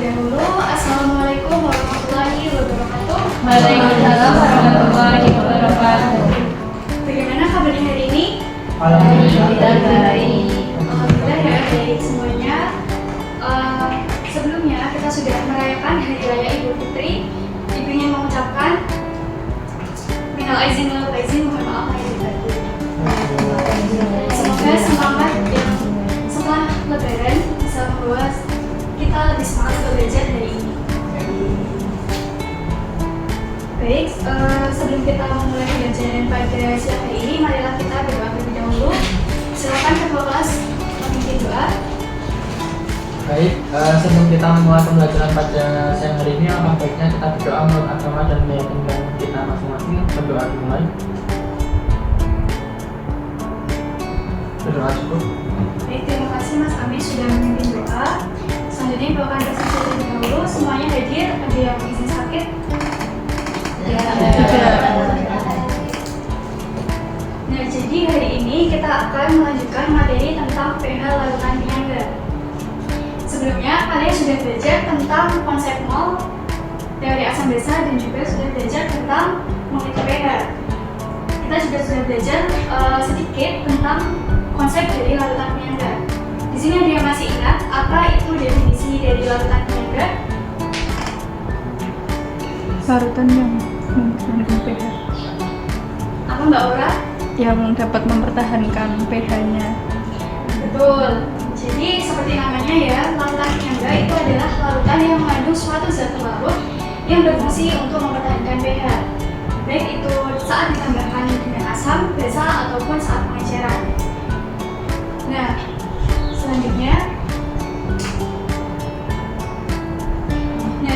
dahulu. Assalamualaikum warahmatullahi wabarakatuh. Waalaikumsalam warahmatullahi wabarakatuh. Bagaimana kabarnya hari ini? Alhamdulillah baik. Alhamdulillah ya, baik semuanya. Sebelumnya kita sudah merayakan Hari Raya Idul Fitri. Ibu ingin mengucapkan minal aizin wal faizin, mohon maaf lahir batin. Semoga semangat yang setelah Lebaran bisa membawa kita lebih semangat belajar hari ini. Baik, sebelum kita memulai pembelajaran pada siang hari ini, marilah kita berdoa terlebih dahulu. Silakan ketua kelas memimpin doa. Baik, sebelum kita memulai pembelajaran pada siang hari ini, alangkah baiknya kita berdoa menurut agama dan keyakinan kita masing-masing. Berdoa dimulai. Berdoa cukup. Baik, terima kasih Mas Amin sudah memimpin doa. Selanjutnya doakan bersama terlebih dahulu. Semuanya hadir, ada yang izin sakit? Nah, jadi hari ini kita akan melanjutkan materi tentang pH larutan penyangga. Sebelumnya kalian sudah belajar tentang konsep mol, teori asam basa, dan juga sudah belajar tentang menghitung pH. Kita juga sudah belajar sedikit tentang konsep dari larutan penyangga. Di sini ada yang masih ingat apa itu definisi dari larutan penyangga? Larutan yang mengandung pH, Apa Mbak Aura? yang dapat mempertahankan pH-nya. Betul. Jadi seperti namanya ya, larutan penyangga itu adalah larutan yang mengandung suatu zat pelarut yang berfungsi untuk mempertahankan pH. Baik itu saat ditambahkan dengan asam, basa, ataupun saat pengecaran. Nah, selanjutnya,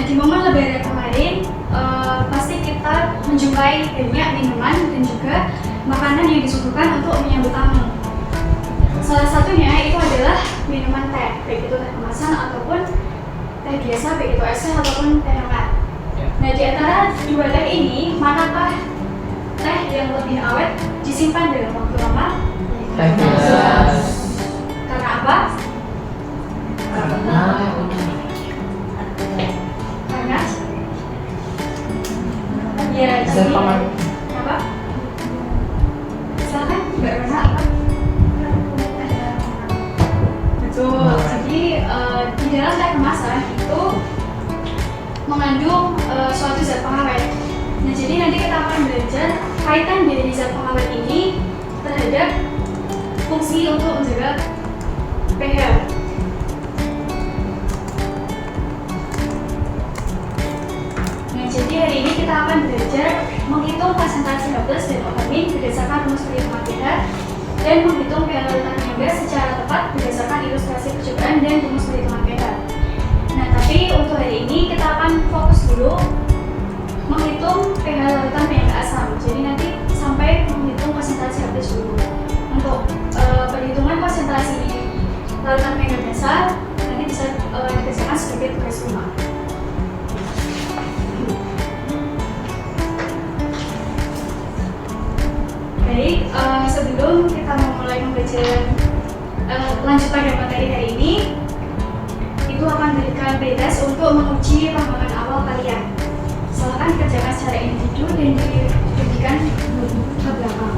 di momen Lebaran kemarin, pasti kita menjumpai banyak minuman dan juga makanan yang disuguhkan untuk menyambut tamu. Salah satunya itu adalah minuman teh, baik itu teh kemasan ataupun teh biasa, baik itu es teh ataupun teh hangat. Nah, di antara dua teh ini, manakah teh yang lebih awet disimpan dalam waktu lama? Teh gelas. Karena apa? Karena Karena ya, zat jadi pelarut. apa? Silakan Mbak Rona, apa? Betul. Jadi di dalam teh kemasan itu mengandung suatu zat pengawet. Nah, jadi nanti kita akan belajar kaitan dari zat pengawet ini terhadap fungsi untuk menjaga pH. Nah, jadi hari ini kita akan belajar menghitung konsentrasi H+ dan O- berdasarkan rumus perhitungan pH dan menghitung pH larutan penyangga secara tepat berdasarkan ilustrasi percobaan dan rumus perhitungan pH. Nah, tapi untuk hari ini kita akan fokus dulu menghitung pH larutan penyangga asam. Jadi nanti sampai menghitung konsentrasi H+ dulu. Untuk perhitungan konsentrasi larutan penyangga dasar nanti bisa dikerjakan sebagai tugas rumah. Baik, sebelum kita memulai pembelajaran lanjut pada materi hari ini, itu akan memberikan pretest untuk menguji pemahaman awal kalian. Silakan dikerjakan secara individu dan diberikan ke belakang.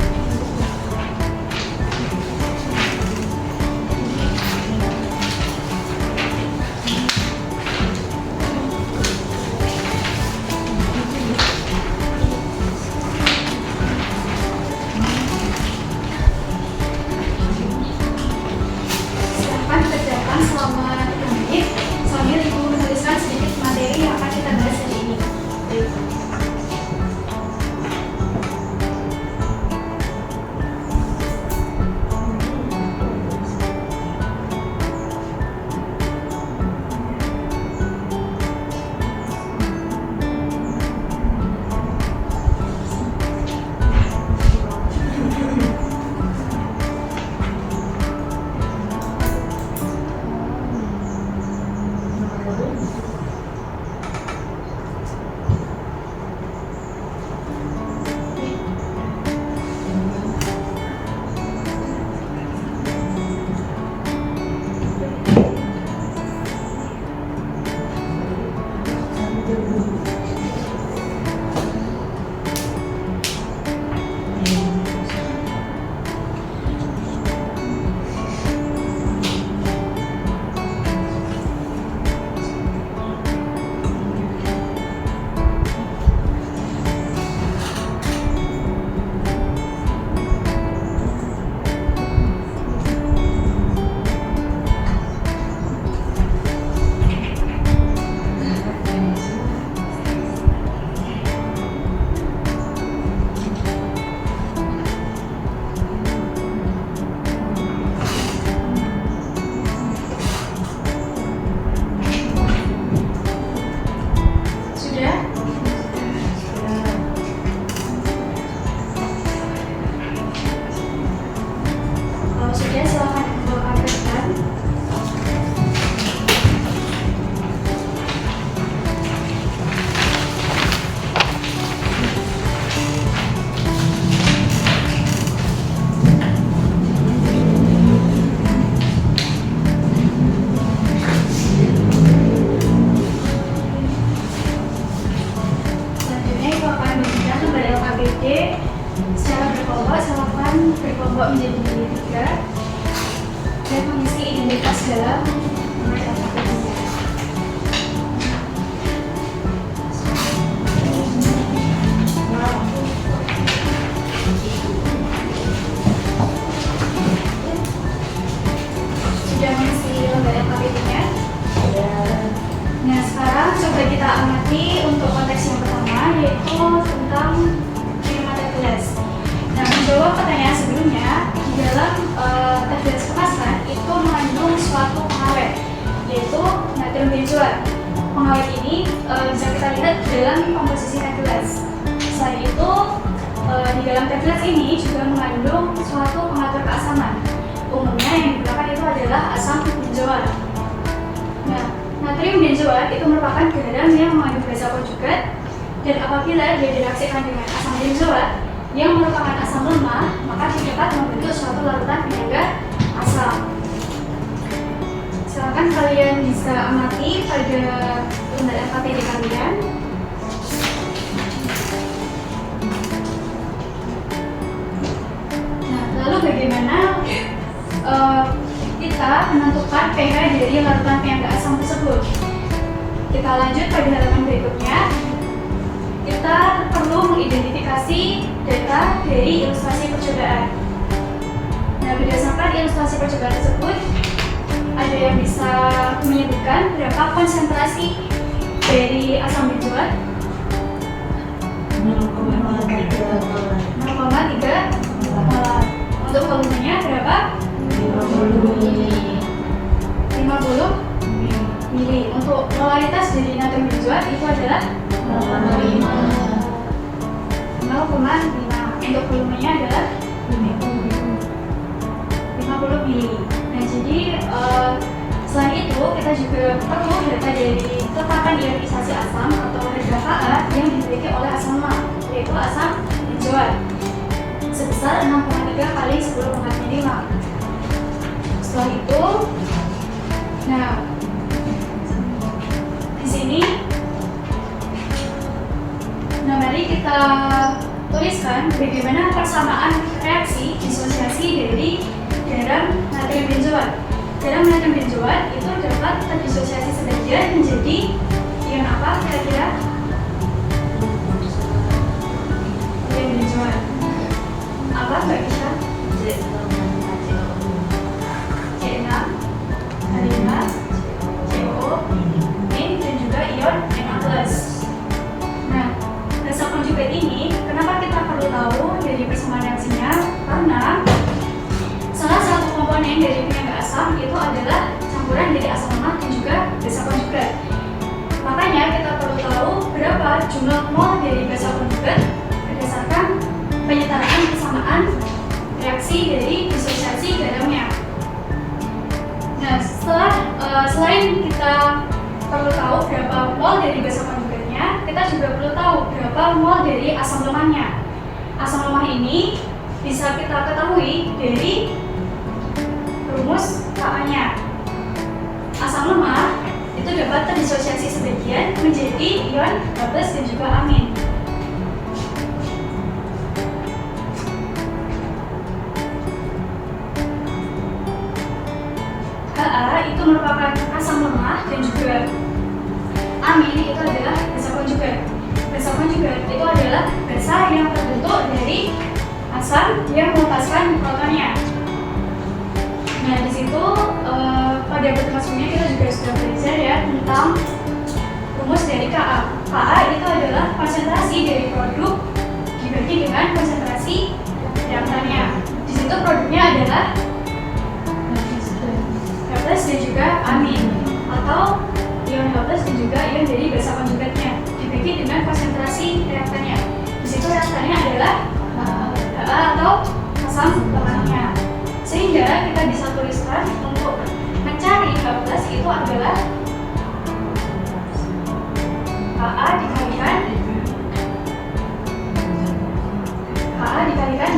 Silahkan kerjakan selama 3 menit sambil ibu menuliskan sedikit materi yang akan kita bahas hari ini. Sudah? Kalau sudah, silakan dibuka. Selanjutnya itu akan diberikan kepada LKPD secara berkelompok. Silakan berkelompok menjadi 3 dan mengisi identitas dalam nomor LKPD-nya. Sudah mengisi lembar LKPD-nya? Nah, sekarang coba kita amati untuk konteks yang pertama, yaitu tentang kiriman tablet. Nah, menjawab pertanyaan sebelumnya, di dalam tablet kemasan itu mengandung suatu pengawet, yaitu natrium benzoat. Pengawet ini bisa kita lihat dalam komposisi tablet. Selain itu, di dalam tablet ini juga mengandung suatu pengatur keasaman. Umumnya yang digunakan itu adalah asam benzoat. Nah, natrium benzoat itu merupakan garam yang mengandung basa konjugat, dan apabila dia direaksikan dengan asam benzoat yang merupakan asam lemah, maka dia dapat membentuk suatu larutan penyangga asam. Silakan kalian bisa amati pada lembar LKPD kalian. Nah, lalu bagaimana kita menentukan pH dari larutan penyangga asam tersebut? Kita lanjut pada halaman berikutnya. Kita perlu mengidentifikasi data dari ilustrasi percobaan. Nah, berdasarkan ilustrasi percobaan tersebut, ada yang bisa menyebutkan berapa konsentrasi dari asam benzoat? 0,3 molar. Untuk volumenya berapa? 50 mili. Untuk molaritas dari natrium benzoat itu adalah 0,5. Untuk volumenya adalah 50 mili. Nah, jadi selain itu kita juga perlu data dari tetapan ionisasi asam atau harga Ka yang dimiliki oleh asam lemah, yaitu asam benzoat sebesar 6,3 kali 10⁻⁵. Setelah itu, nah di sini, nah mari kita tuliskan bagaimana persamaan reaksi disosiasi dari garam natrium benzoat. Garam natrium benzoat itu dapat terdisosiasi sebagian menjadi ion apa kira-kira? Ion benzoat. Apa Mbak Kisha? C6, H5, COO, N, dan juga ion Na+. Nah, basa konjugat ini, kenapa kita perlu tahu dari persamaan reaksinya? Karena salah satu komponen dari penyangga asam itu adalah campuran dari asam lemak dan juga basa konjugat. Makanya kita perlu tahu berapa jumlah mol dari basa konjugat berdasarkan penyetaraan persamaan reaksi dari disosiasi garamnya. Nah, selain kita perlu tahu berapa mol dari basa konjugatnya, kita juga perlu tahu berapa mol dari asam lemahnya. Asam lemah ini bisa kita ketahui dari rumus Ka-nya. Asam lemah itu dapat terdisosiasi sebagian menjadi berarti ion H+ dan juga amin. Ha itu merupakan asam lemah dan juga amin itu adalah basa konjugat. Basa konjugat itu adalah basa yang terbentuk dari asam yang melepaskan protonnya. Nah, di situ pada pertemuan sebelumnya kita juga sudah belajar ya tentang rumus dari Ka. Ka itu adalah konsentrasi dari produk dibagi dengan konsentrasi reaktannya. Di situ produknya adalah H+ dan juga amin, atau ion H+ dan juga ion dari basa konjugatnya dibagi dengan konsentrasi reaktannya. Di situ reaktannya adalah Ha atau asam lemahnya. Sehingga kita bisa tuliskan untuk mencari H+ itu adalah Ha dikalikan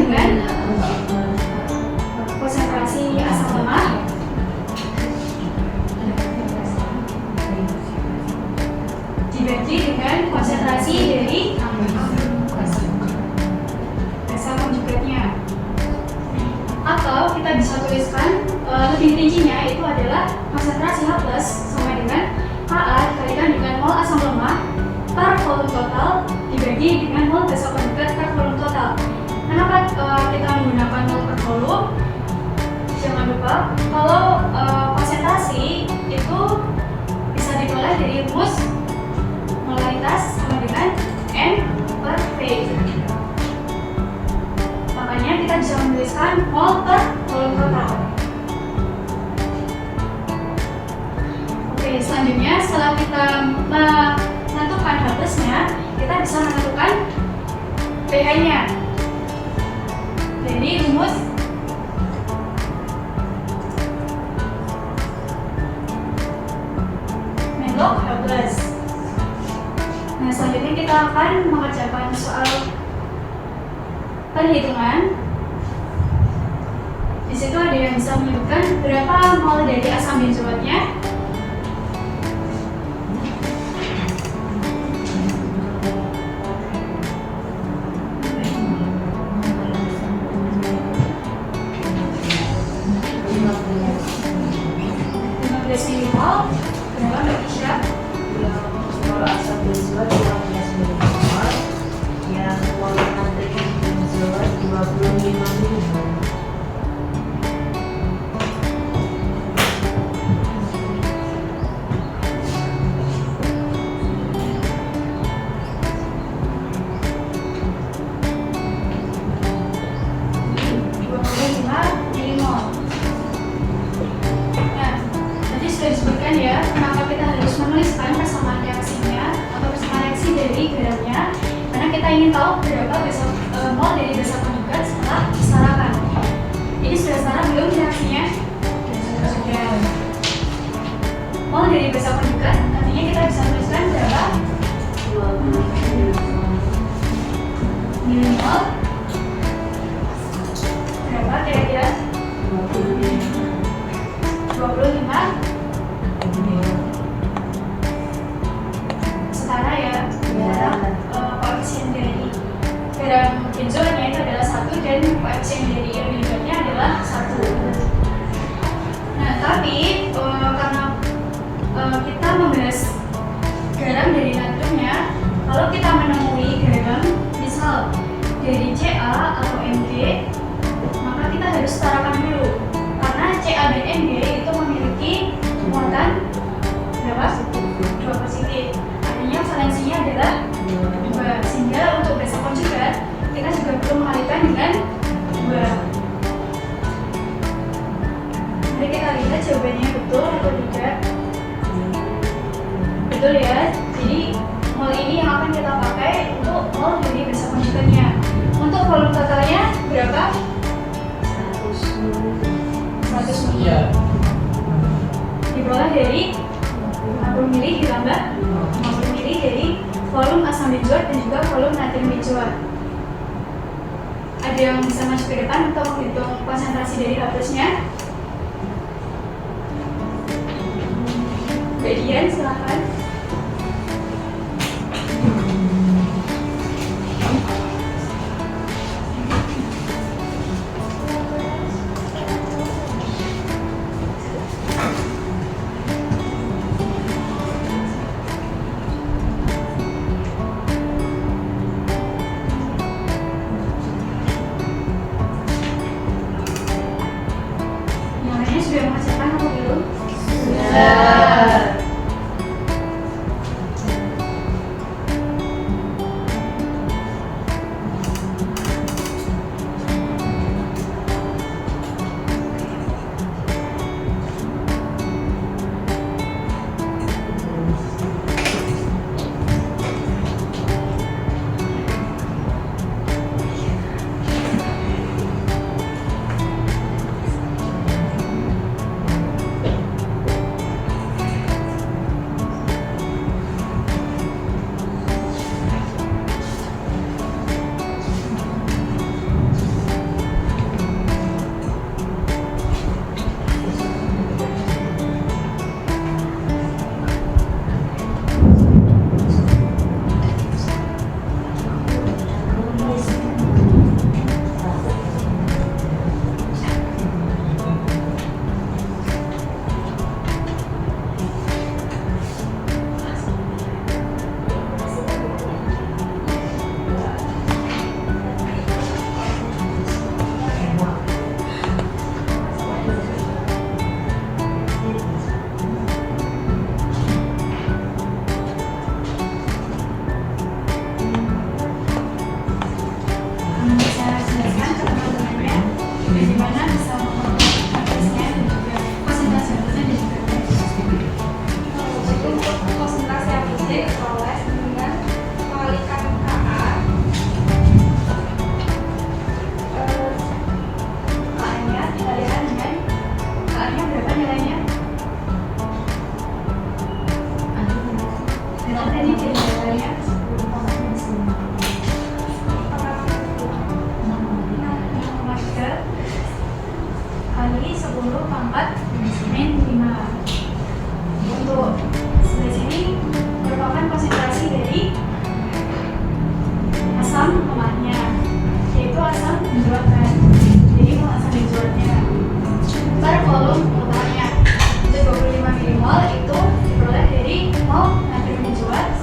dengan konsentrasi asam lemah dibagi dengan konsentrasi dari basa konjugatnya. Atau kita bisa tuliskan lebih rincinya itu adalah konsentrasi H+ sama dengan Ka dikalikan dengan mol asam lemah per volume total dibagi dengan mol basa konjugat per volume total. Kenapa kita menggunakan mol per volume? Jangan lupa kalau konsentrasi itu bisa diperoleh dari rumus molaritas sama dengan N per V. Makanya kita bisa menuliskan mol per volume total. Oke, selanjutnya setelah kita menentukan H+-nya, kita bisa menentukan pH-nya. Jadi rumus Menlog H+. Nah, selanjutnya kita akan mengerjakan soal perhitungan. Di situ ada yang bisa menyebutkan berapa mol dari asam benzoatnya. Kalau asam benzoat 15 mg, yang mol natrium benzoat 25 mg. Disebutkan ya kenapa kita harus menuliskan persamaan reaksinya atau persamaan reaksi dari garamnya, karena kita ingin tahu berapa mol dari basa konjugat setelah disetarakan. Ini sudah setara belum reaksinya? Sudah. Mol dari basa konjugat nantinya kita bisa tuliskan berapa? 20 milimol. Berapa kira-kira? 25 setara ya, koefisien dari garam benzoatnya itu adalah 1 dan koefisien dari ion benzoatnya adalah 1. Nah, tapi karena kita membahas garam dari natriumnya, kalau kita menemui garam misal dari Ca atau Mg, maka kita harus setarakan dulu, karena Ca dan Mg itu memiliki muatan berapa? 2 positif. Artinya valensinya adalah 2. Sehingga untuk basa konjugat kita juga perlu mengalihkan dengan 2. Mari kita lihat jawabannya betul atau tidak. Betul ya. Jadi mol ini yang akan kita pakai untuk mol dari basa konjugatnya. Untuk volume totalnya berapa? 100 ml. Iya. Diperoleh dari 50 ml ditambah 50 ml dari volume asam benzoat dan juga volume natrium benzoat. Ada yang bisa masuk ke depan untuk menghitung konsentrasi dari H+-nya? Mbak Dian, silahkan. tadi ceritanya sebelum kali 10 pangkat min 5. Untuk sebelah sini merupakan konsentrasi dari asam lemaknya, yaitu asam benzoat. Jadi kalau asam benzoatnya per volume totalnya itu 25 mmol, itu diperoleh dari mol natrium benzoat.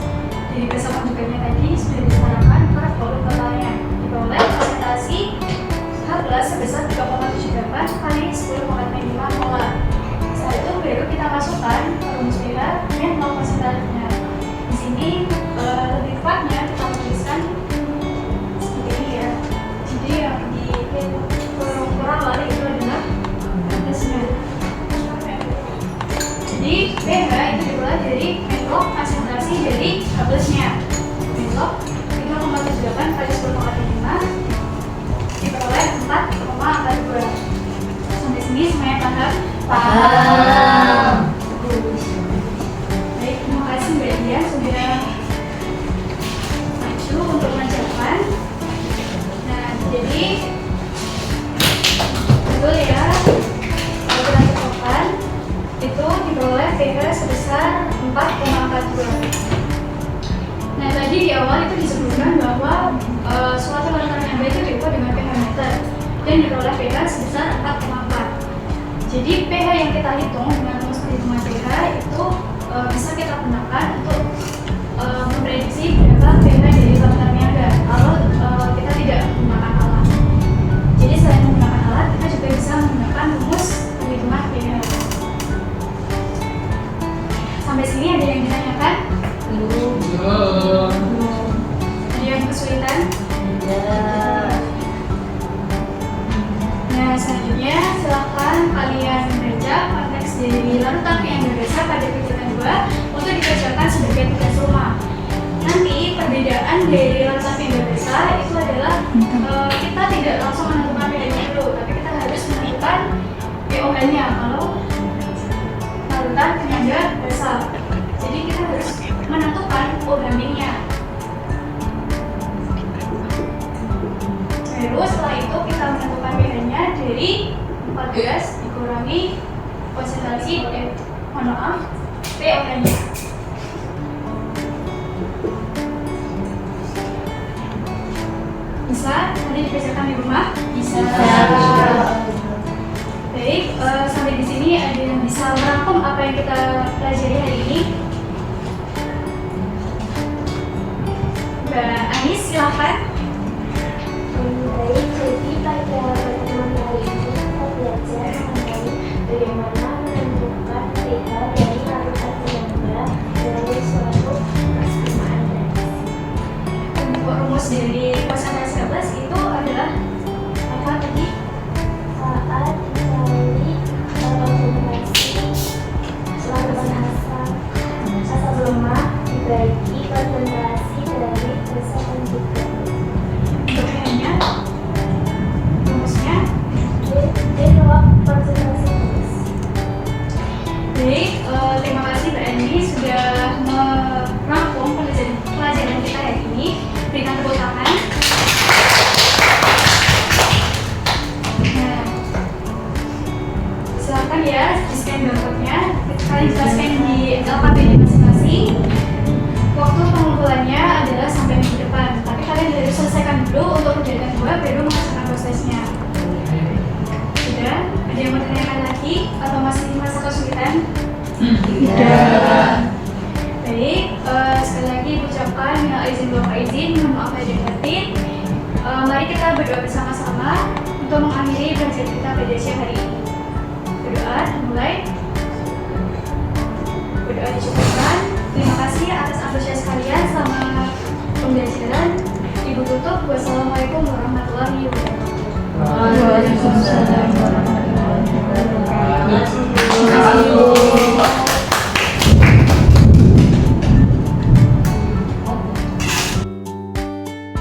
Jadi besok konjugannya tadi sudah disetarakan per volume totalnya, diperoleh konsentrasi H+ sebesar 3,78 kali 10 pangkat min 5 molar. Setelah itu baru kita masukkan rumus pH dan nol konsentrasinya. Di sini lebih tepatnya kita tuliskan seperti ini ya. Jadi yang di kurang lari itu adalah atasnya. Jadi pH itu diperoleh dari menlog konsentrasi dari H+-nya. Menlog 3,78 kali 10 pangkat min 5 diperoleh 4,42. Sampai sini semuanya paham? Paham. Baik, terima kasih Mbak Dian sudah maju untuk mengajarkan. Nah, jadi betul ya, kalau kita cocokkan itu diperoleh pH sebesar 4,42. Nah, tadi di awal itu disebutkan bahwa suatu larutan yang baik itu diukur dengan pH meter dan diperoleh pH sebesar 4,4. Jadi pH yang kita hitung dengan rumus perhitungan pH itu bisa kita gunakan untuk memprediksi berapa pH dari larutan yang ada kalau kita tidak menggunakan alat. Jadi selain menggunakan alat, kita juga bisa menggunakan rumus perhitungan pH. Sampai sini ada yang ditanyakan? Ada yang kesulitan? Nah, selanjutnya silakan kalian baca konteks dari larutan yang berbeda pada kegiatan 2 untuk dikerjakan sebagai tugas rumah. Nanti perbedaan dari larutan yang berbeda itu adalah kita tidak langsung menentukan pH-nya dulu, tapi kita harus menentukan pOH-nya kalau larutan penyangga basal. Jadi kita harus menentukan OH-nya. Terus setelah itu kita menentukan pH-nya dari 14 dikurangi konsentrasi pOH-nya. Bisa? Nanti dikerjakan di rumah? Bisa. Baik, sampai di sini ada yang bisa merangkum apa yang kita pelajari hari ini? Mbak Anis, silakan. Baik, jadi pada pertemuan kali ini kita belajar mengenai bagaimana menentukan pH dari larutan penyangga dari suatu kesamaan reaksi. Untuk rumus dari konsentrasi H+ itu adalah apa tadi? Saat dikali konsentrasi larutan asam lemak dibagi konsentrasi dari dasar konjugan. Untuk pH-nya, rumusnya. Dia jawab konsentrasi H+. Baik, terima kasih Mbak Eni sudah merangkum pelajaran kita hari ini. Berikan tepuk tangan. Nah, silakan ya di scan barcode-nya. Kalian bisa scan di LKPD masing-masing. Waktu pengumpulannya adalah sampai minggu depan, tapi kalian harus selesaikan dulu untuk kegiatan 2 baru melaksanakan prosesnya. Sudah? Ada yang mau ditanyakan lagi atau masih masa kesulitan? Tidak. Baik, sekali lagi ucapkan minal izin wal faizin, mohon maaf lahir dan batin. Mari kita berdoa bersama-sama untuk mengakhiri belajar kita pada siang hari ini. Berdoa dimulai. Berdoa dicukupkan. Terima kasih atas antusias kalian selama pembelajaran. Ibu tutup. Wassalamualaikum warahmatullahi wabarakatuh. Waalaikumsalam warahmatullahi wabarakatuh.